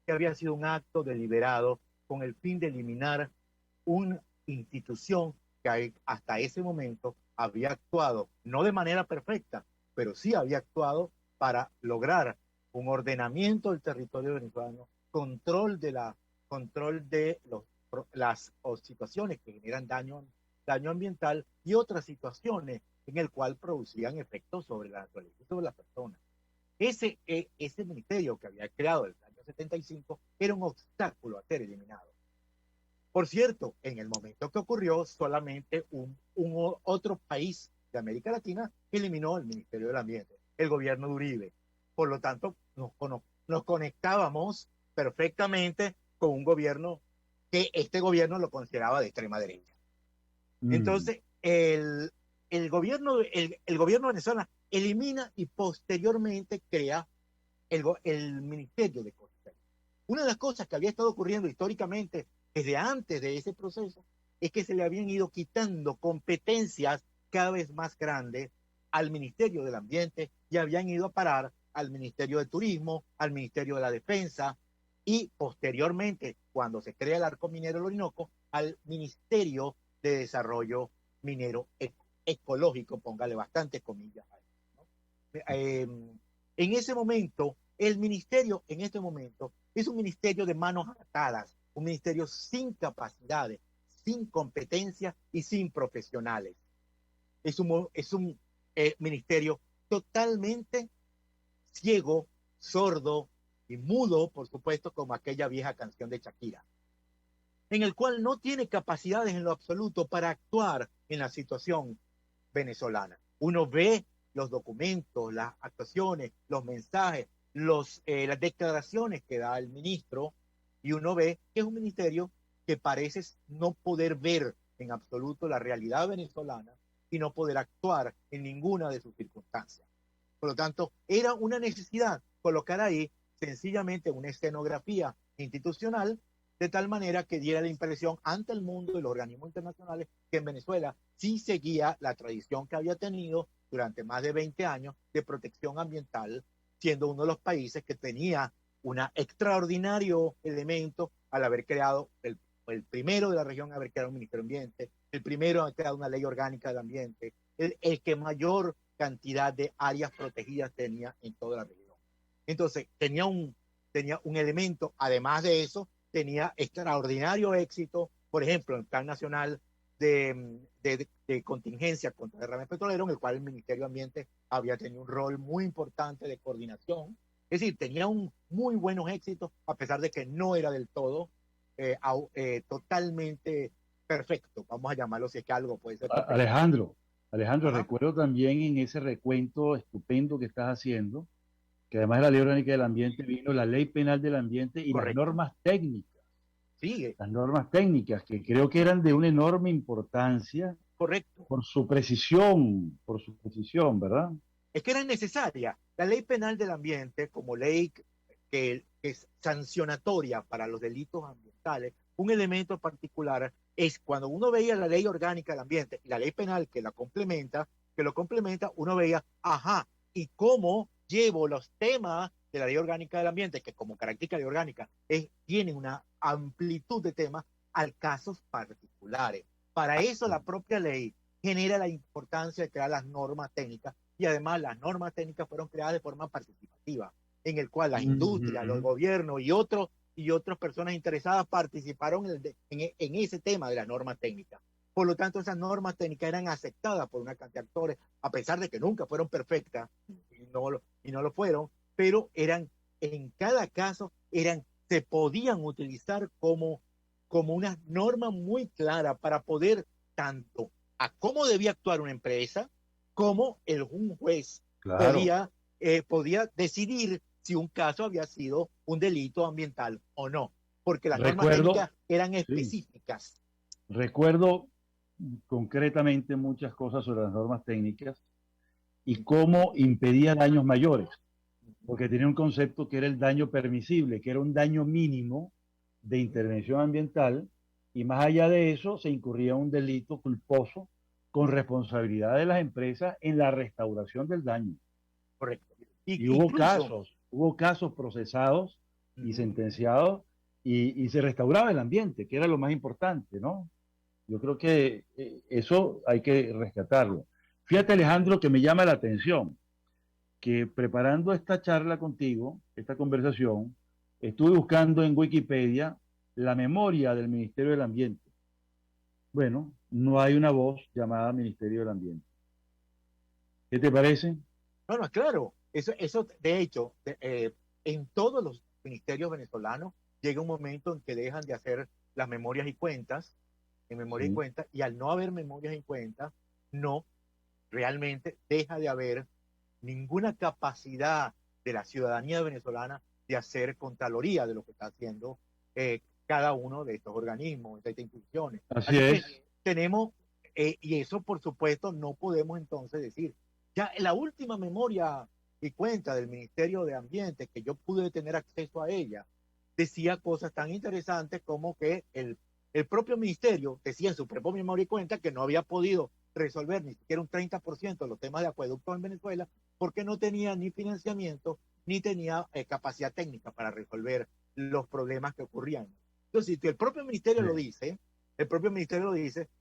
que había sido un acto deliberado con el fin de eliminar una institución que hasta ese momento había actuado, no de manera perfecta, pero sí había actuado para lograr un ordenamiento del territorio venezolano, control de las situaciones que generan daño ambiental y otras situaciones en el cual producían efectos sobre la naturaleza y sobre las personas. Ese ministerio que había creado el año 75 era un obstáculo a ser eliminado. Por cierto, en el momento que ocurrió, solamente otro país de América Latina eliminó el Ministerio del Ambiente, el gobierno de Uribe. Por lo tanto, nos conectábamos perfectamente con un gobierno que este gobierno lo consideraba de extrema derecha. Entonces, el gobierno venezolano elimina y posteriormente crea el Ministerio de Costas. Una de las cosas que había estado ocurriendo históricamente desde antes de ese proceso es que se le habían ido quitando competencias cada vez más grandes al Ministerio del Ambiente y habían ido a parar al Ministerio de Turismo, al Ministerio de la Defensa y posteriormente, cuando se crea el Arco Minero del Orinoco, al Ministerio de Desarrollo Minero Ecológico, póngale bastantes comillas a eso, ¿no? En ese momento, el ministerio en este momento es un ministerio de manos atadas, un ministerio sin capacidades, sin competencias y sin profesionales. Es un ministerio totalmente ciego, sordo y mudo, por supuesto, como aquella vieja canción de Shakira, en el cual no tiene capacidades en lo absoluto para actuar en la situación venezolana. Uno ve los documentos, las actuaciones, los mensajes, las declaraciones que da el ministro, y uno ve que es un ministerio que parece no poder ver en absoluto la realidad venezolana y no poder actuar en ninguna de sus circunstancias. Por lo tanto, era una necesidad colocar ahí sencillamente una escenografía institucional de tal manera que diera la impresión ante el mundo y los organismos internacionales que en Venezuela sí seguía la tradición que había tenido durante más de 20 años de protección ambiental, siendo uno de los países que tenía un extraordinario elemento al haber creado el primero de la región a haber creado un Ministerio de Ambiente, el primero a haber creado una ley orgánica del ambiente, el que mayor cantidad de áreas protegidas tenía en toda la región. Entonces, tenía un elemento, además de eso, tenía extraordinario éxito, por ejemplo, en el Plan Nacional de Contingencia contra el derrame petrolero, en el cual el Ministerio de Ambiente había tenido un rol muy importante de coordinación. Es decir, tenía un muy buenos éxitos, a pesar de que no era del todo totalmente perfecto, vamos a llamarlo, si es que algo puede ser perfecto. Alejandro, recuerdo también en ese recuento estupendo que estás haciendo, que además de la Ley Orgánica del Ambiente vino la Ley Penal del Ambiente y Correcto. las normas técnicas. Sí. Las normas técnicas, que creo que eran de una enorme importancia. Correcto. Por su precisión, ¿verdad? Es que era necesaria. La Ley Penal del Ambiente, como ley que es sancionatoria para los delitos ambientales, un elemento particular es cuando uno veía la Ley Orgánica del Ambiente y la Ley Penal que lo complementa, uno veía, ajá, ¿y cómo llevo los temas de la Ley Orgánica del Ambiente, que como característica ley orgánica tiene una amplitud de temas, a casos particulares? Para eso la propia ley genera la importancia de crear las normas técnicas, y además las normas técnicas fueron creadas de forma participativa. en el cual las industrias, los gobiernos y otras personas interesadas participaron en ese tema de las normas técnicas. Por lo tanto, esas normas técnicas eran aceptadas por una cantidad de actores, a pesar de que nunca fueron perfectas y no lo fueron, pero eran, en cada caso, se podían utilizar como una norma muy clara para poder tanto a cómo debía actuar una empresa, como un juez podía decidir si un caso había sido un delito ambiental o no, porque las normas técnicas eran específicas. Recuerdo concretamente muchas cosas sobre las normas técnicas y cómo impedía daños mayores, porque tenía un concepto que era el daño permisible, que era un daño mínimo de intervención ambiental, y más allá de eso se incurría en un delito culposo con responsabilidad de las empresas en la restauración del daño. Correcto. Y hubo casos procesados y sentenciados y se restauraba el ambiente, que era lo más importante, ¿no? Yo creo que eso hay que rescatarlo. Fíjate, Alejandro, que me llama la atención que preparando esta charla contigo, esta conversación, estuve buscando en Wikipedia la memoria del Ministerio del Ambiente. Bueno, no hay una voz llamada Ministerio del Ambiente. ¿Qué te parece? No, claro. Eso de hecho, en todos los ministerios venezolanos llega un momento en que dejan de hacer las memorias y cuentas, y al no haber memorias y cuentas, no, realmente deja de haber ninguna capacidad de la ciudadanía venezolana de hacer contraloría de lo que está haciendo cada uno de estos organismos, de estas instituciones. Así es. Que tenemos, y eso por supuesto no podemos entonces decir, ya la última memoria y cuenta del Ministerio de Ambiente, que yo pude tener acceso a ella, decía cosas tan interesantes como que el propio ministerio decía en su propia memoria y cuenta que no había podido resolver ni siquiera un 30% de los temas de acueducto en Venezuela porque no tenía ni financiamiento ni tenía capacidad técnica para resolver los problemas que ocurrían. Entonces, si el propio ministerio lo dice,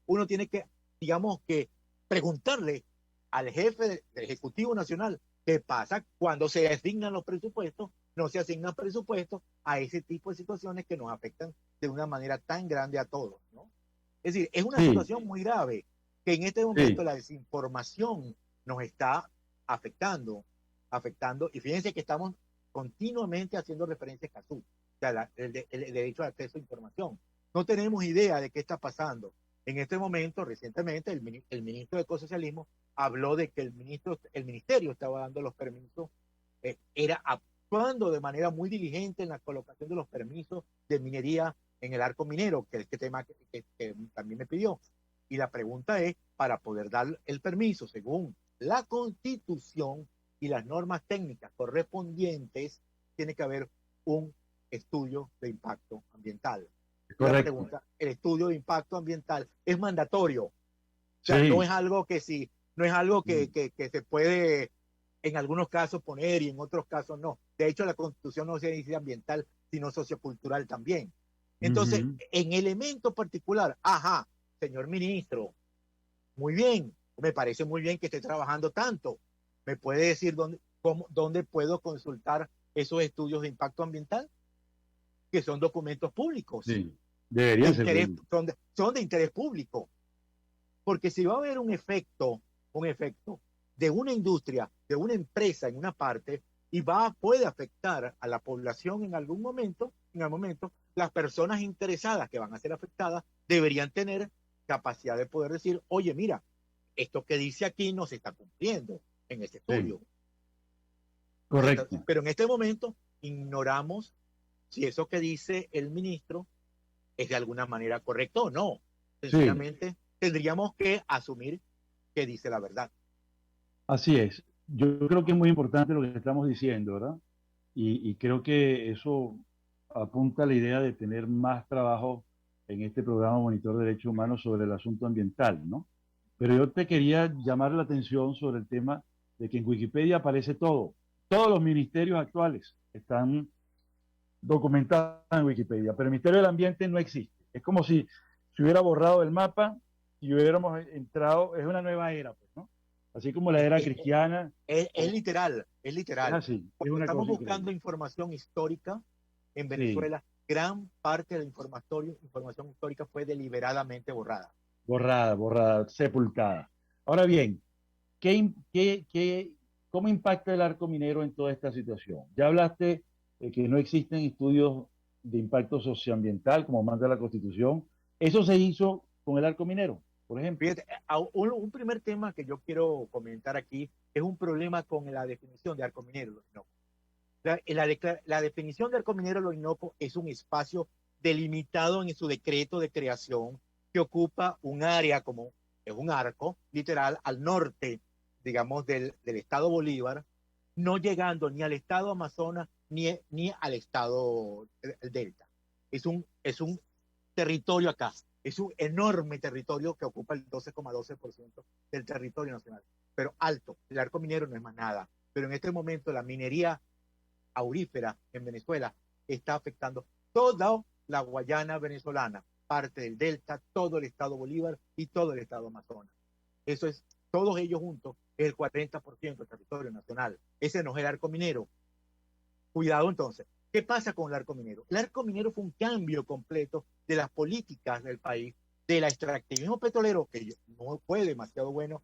uno tiene que, digamos, que preguntarle al jefe del Ejecutivo Nacional qué pasa cuando se asignan los presupuestos, no se asignan presupuestos a ese tipo de situaciones que nos afectan de una manera tan grande a todos, ¿no? Es decir, es una situación muy grave que en este momento la desinformación nos está afectando, y fíjense que estamos continuamente haciendo referencia a Escazú, o sea, el derecho de acceso a información. No tenemos idea de qué está pasando. En este momento, recientemente, el ministro de Ecosocialismo habló de que el ministerio estaba dando los permisos, era actuando de manera muy diligente en la colocación de los permisos de minería en el arco minero, que es este tema que también me pidió. Y la pregunta es, para poder dar el permiso según la Constitución y las normas técnicas correspondientes, tiene que haber un estudio de impacto ambiental. La pregunta, el estudio de impacto ambiental es mandatorio. O sea, no es algo que se puede en algunos casos poner y en otros casos no. De hecho, la Constitución no se dice ambiental, sino sociocultural también. Entonces, en elemento particular, señor ministro, muy bien, me parece muy bien que esté trabajando tanto. ¿Me puede decir dónde puedo consultar esos estudios de impacto ambiental? Que son documentos públicos. Sí, deberían ser. Son de interés público. Porque si va a haber un efecto de una industria, de una empresa en una parte, y puede afectar a la población en algún momento, las personas interesadas que van a ser afectadas deberían tener capacidad de poder decir, oye, mira, esto que dice aquí no se está cumpliendo en este estudio. Correcto. Pero en este momento ignoramos si eso que dice el ministro es de alguna manera correcto o no. Sencillamente tendríamos que asumir que dice la verdad. Así es. Yo creo que es muy importante lo que estamos diciendo, ¿verdad? Y creo que eso apunta a la idea de tener más trabajo en este programa Monitor de Derechos Humanos sobre el asunto ambiental, ¿no? Pero yo te quería llamar la atención sobre el tema de que en Wikipedia aparece todo. Todos los ministerios actuales están documentados en Wikipedia, pero el Ministerio del Ambiente no existe. Es como si se hubiera borrado el mapa y hubiéramos entrado, es una nueva era, pues, ¿no? Así como la era cristiana. Es literal, es Es literal. así, es Cuando una estamos cosa buscando increíble. información histórica en Sí, Venezuela, gran parte de la información histórica fue deliberadamente borrada. borrada, borrada, sepultada. Ahora bien, ¿cómo impacta el arco minero en toda esta situación? Ya hablaste de que no existen estudios de impacto socioambiental como manda la Constitución. Eso se hizo con el arco minero, por ejemplo. Fíjate, un primer tema que yo quiero comentar aquí es un problema con la definición de arco minero. Los Orinoco. La definición de arco minero los Orinoco es un espacio delimitado en su decreto de creación que ocupa un área como es un arco, literal, al norte, digamos, del estado Bolívar, no llegando ni al estado Amazonas ni al estado Delta. Es un territorio acá. Es un enorme territorio que ocupa el 12,12% del territorio nacional, pero alto. El arco minero no es más nada. Pero en este momento la minería aurífera en Venezuela está afectando toda la Guayana venezolana, parte del Delta, todo el estado Bolívar y todo el estado Amazonas. Eso es, todos ellos juntos, es el 40% del territorio nacional. Ese no es el arco minero. Cuidado entonces. ¿Qué pasa con el arco minero? El arco minero fue un cambio completo de las políticas del país, del extractivismo petrolero, que no fue demasiado bueno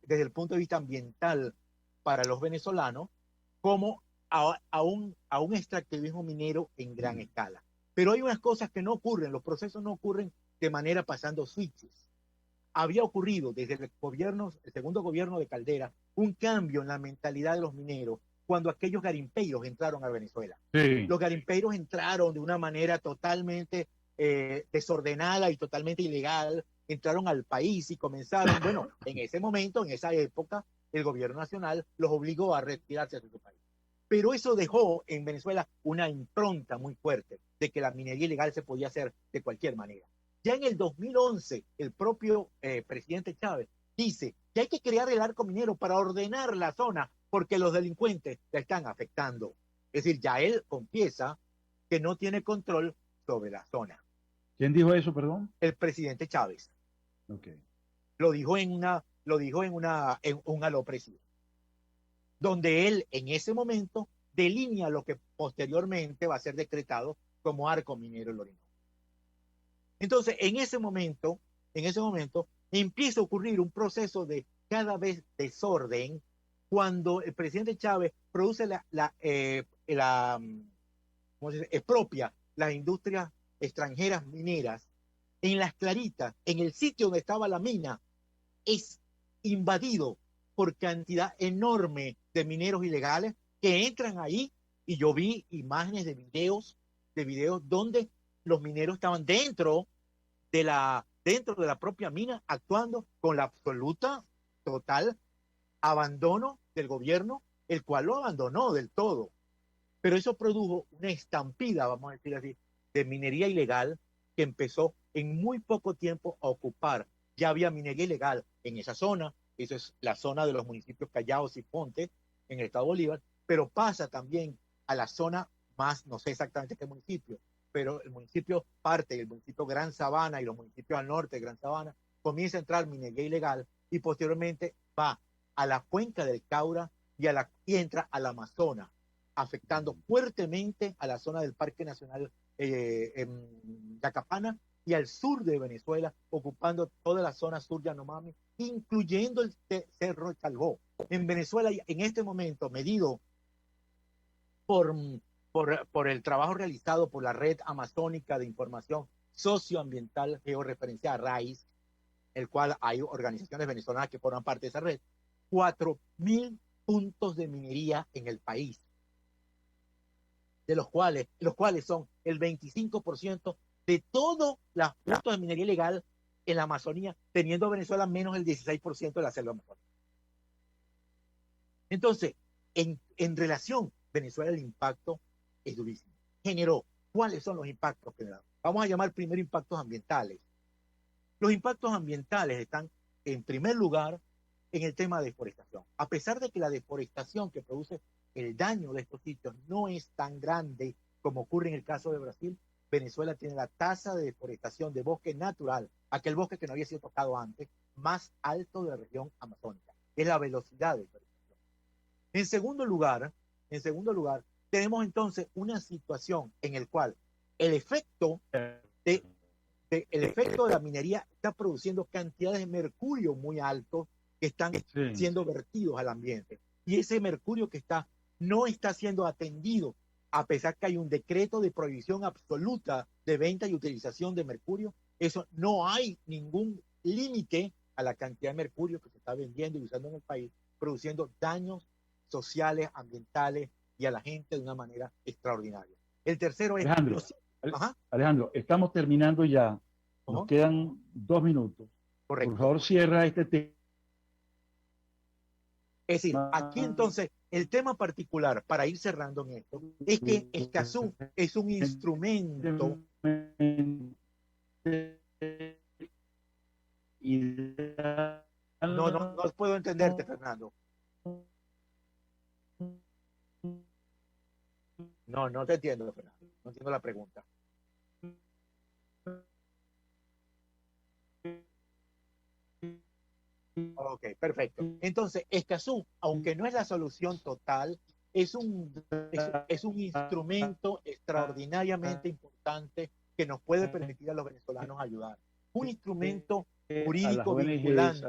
desde el punto de vista ambiental para los venezolanos, como a un extractivismo minero en gran escala. Pero hay unas cosas que no ocurren, los procesos no ocurren de manera pasando switches. Había ocurrido desde el segundo gobierno de Caldera un cambio en la mentalidad de los mineros cuando aquellos garimpeiros entraron a Venezuela. Sí, Los garimpeiros entraron de una manera totalmente desordenada y totalmente ilegal, entraron al país y comenzaron, bueno, en ese momento, en esa época, el gobierno nacional los obligó a retirarse de su país. Pero eso dejó en Venezuela una impronta muy fuerte de que la minería ilegal se podía hacer de cualquier manera. Ya en el 2011, el propio presidente Chávez dice que hay que crear el arco minero para ordenar la zona porque los delincuentes la están afectando. Es decir, ya él confiesa que no tiene control sobre la zona. ¿quién dijo eso, perdón? El presidente Chávez Ok. lo dijo en un alopresivo, donde él en ese momento delinea lo que posteriormente va a ser decretado como arco minero el Orinoco. Entonces, en ese momento empieza a ocurrir un proceso de cada vez desorden cuando el presidente Chávez produce ¿cómo se dice? Expropia las industrias extranjeras mineras en Las Claritas, en el sitio donde estaba la mina, es invadido por cantidad enorme de mineros ilegales que entran ahí y yo vi imágenes de videos donde los mineros estaban dentro de la propia mina actuando con la absoluta total abandono del gobierno, el cual lo abandonó del todo. Pero eso produjo una estampida, vamos a decir así, de minería ilegal que empezó en muy poco tiempo a ocupar. Ya había minería ilegal en esa zona, eso es la zona de los municipios Callaos y Ponte, en el estado Bolívar, pero pasa también a la zona más, no sé exactamente qué municipio, pero el municipio parte, el municipio Gran Sabana y los municipios al norte de Gran Sabana, comienza a entrar minería ilegal y posteriormente va a la cuenca del Caura y entra al Amazonas, afectando fuertemente a la zona del Parque Nacional en Yacapana y al sur de Venezuela, ocupando toda la zona sur de Yanomami, incluyendo el Cerro Chalbó. En Venezuela, en este momento, medido por, por el trabajo realizado por la Red Amazónica de Información Socioambiental Georreferenciada, RAIS, el cual hay organizaciones venezolanas que forman parte de esa red, 4.000 puntos de minería en el país, de los cuales son el 25% de todos los puntos de minería ilegal en la Amazonía, teniendo Venezuela menos del 16% de la selva amazónica. Entonces, en relación Venezuela, el impacto es durísimo. Generó, ¿cuáles son los impactos generados? Vamos a llamar primero impactos ambientales. Los impactos ambientales están, en primer lugar, en el tema de deforestación. A pesar de que la deforestación que produce el daño de estos sitios no es tan grande como ocurre en el caso de Brasil, Venezuela tiene la tasa de deforestación de bosque natural, aquel bosque que no había sido tocado antes, más alto de la región amazónica. es la velocidad de percepción. En segundo lugar, tenemos entonces una situación en la cual el efecto de la minería está produciendo cantidades de mercurio muy altos que están siendo vertidos al ambiente. Y ese mercurio que no está siendo atendido, a pesar que hay un decreto de prohibición absoluta de venta y utilización de mercurio. Eso no hay ningún límite a la cantidad de mercurio que se está vendiendo y usando en el país, produciendo daños sociales, ambientales y a la gente de una manera extraordinaria. El tercero es... Alejandro, estamos terminando ya. Nos quedan 2 minutos. Correcto. Por favor, cierra este tema. Es decir, aquí entonces, el tema particular, para ir cerrando en esto, es que Escazú es un instrumento. No puedo entenderte, Fernando. No te entiendo, Fernando. No entiendo la pregunta. Ok, perfecto. Entonces, Escazú, aunque no es la solución total, es un instrumento extraordinariamente importante que nos puede permitir a los venezolanos ayudar. Un instrumento jurídico vinculante.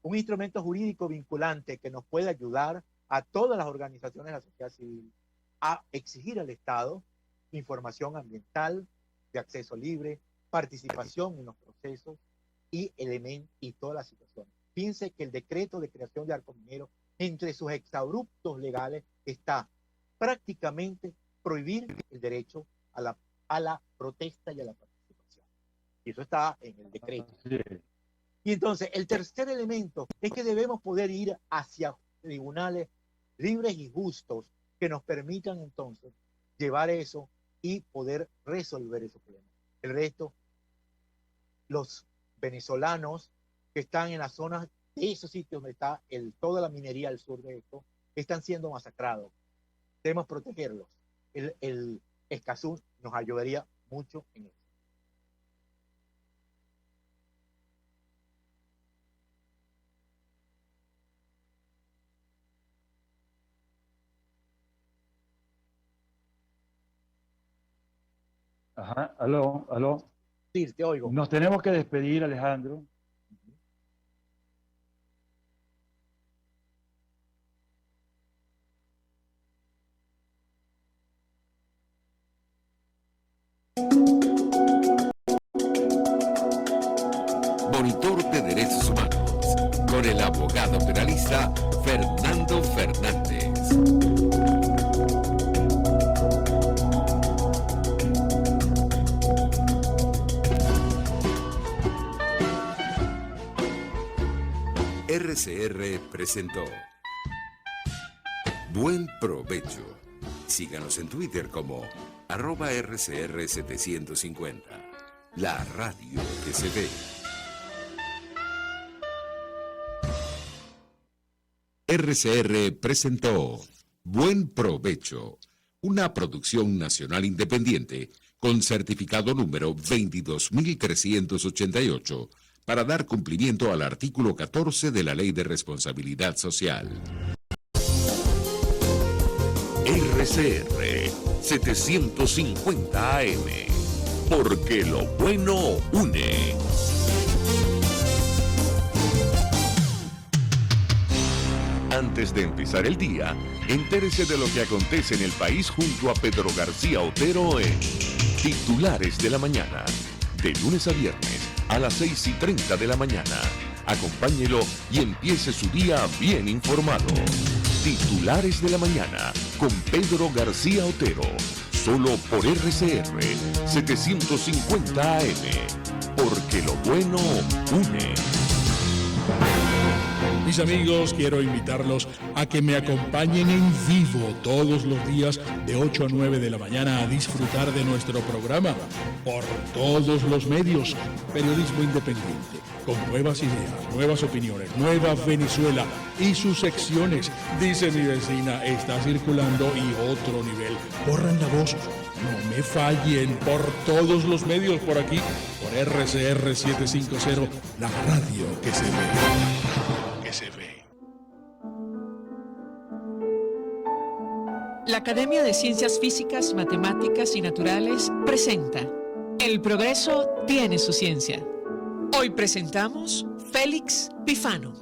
Un instrumento jurídico vinculante que nos puede ayudar a todas las organizaciones de la sociedad civil a exigir al Estado información ambiental, de acceso libre, participación en los procesos y todas las situaciones. Piense que el decreto de creación de Arco Minero, entre sus exabruptos legales, está prácticamente prohibir el derecho a la protesta y a la participación. Y eso está en el decreto. Y entonces, el tercer elemento es que debemos poder ir hacia tribunales libres y justos que nos permitan entonces llevar eso y poder resolver esos problemas. El resto, los venezolanos que están en las zonas de esos sitios donde está toda la minería al sur de esto, están siendo masacrados. Debemos protegerlos. El Escazú nos ayudaría mucho en eso. Ajá, aló. Sí, te oigo. Nos tenemos que despedir, Alejandro. Monitor de Derechos Humanos, con el abogado penalista Fernando Fernández. RCR presentó Buen Provecho. Síganos en Twitter como @RCR750. La radio que se ve. RCR presentó Buen Provecho, una producción nacional independiente con certificado número 22.388 para dar cumplimiento al artículo 14 de la Ley de Responsabilidad Social. RCR 750 AM, porque lo bueno une. Antes de empezar el día, entérese de lo que acontece en el país junto a Pedro García Otero en Titulares de la Mañana, de lunes a viernes a las 6:30 de la mañana. Acompáñelo y empiece su día bien informado. Titulares de la Mañana con Pedro García Otero, solo por RCR 750 AM, porque lo bueno une. Mis amigos, quiero invitarlos a que me acompañen en vivo todos los días de 8 a 9 de la mañana a disfrutar de nuestro programa por todos los medios. Periodismo independiente, con nuevas ideas, nuevas opiniones, Nueva Venezuela y sus secciones. Dice mi vecina, está circulando y otro nivel. Corran la voz, no me fallen por todos los medios por aquí, por por RCR 750, la radio que se ve. Que se ve. La Academia de Ciencias Físicas, Matemáticas y Naturales presenta El progreso tiene su ciencia. Hoy presentamos Félix Pifano.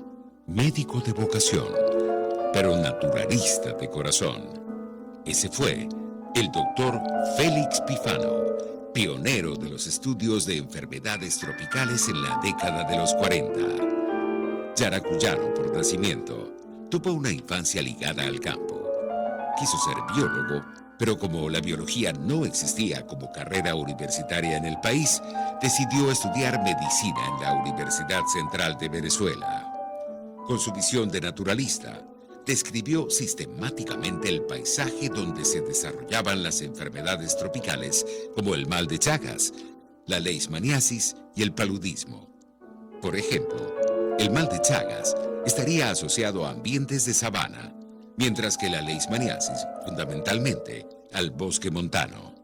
Médico de vocación, pero naturalista de corazón. Ese fue el doctor Félix Pifano, pionero de los estudios de enfermedades tropicales en la década de los 40. Yaracuyano por nacimiento, tuvo una infancia ligada al campo. Quiso ser biólogo, pero como la biología no existía como carrera universitaria en el país, decidió estudiar medicina en la Universidad Central de Venezuela. Con su visión de naturalista, describió sistemáticamente el paisaje donde se desarrollaban las enfermedades tropicales como el mal de Chagas, la leishmaniasis y el paludismo. Por ejemplo, el mal de Chagas estaría asociado a ambientes de sabana, mientras que la leishmaniasis, fundamentalmente, al bosque montano.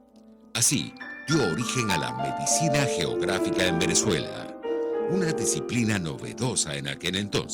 Así, dio origen a la medicina geográfica en Venezuela, una disciplina novedosa en aquel entonces.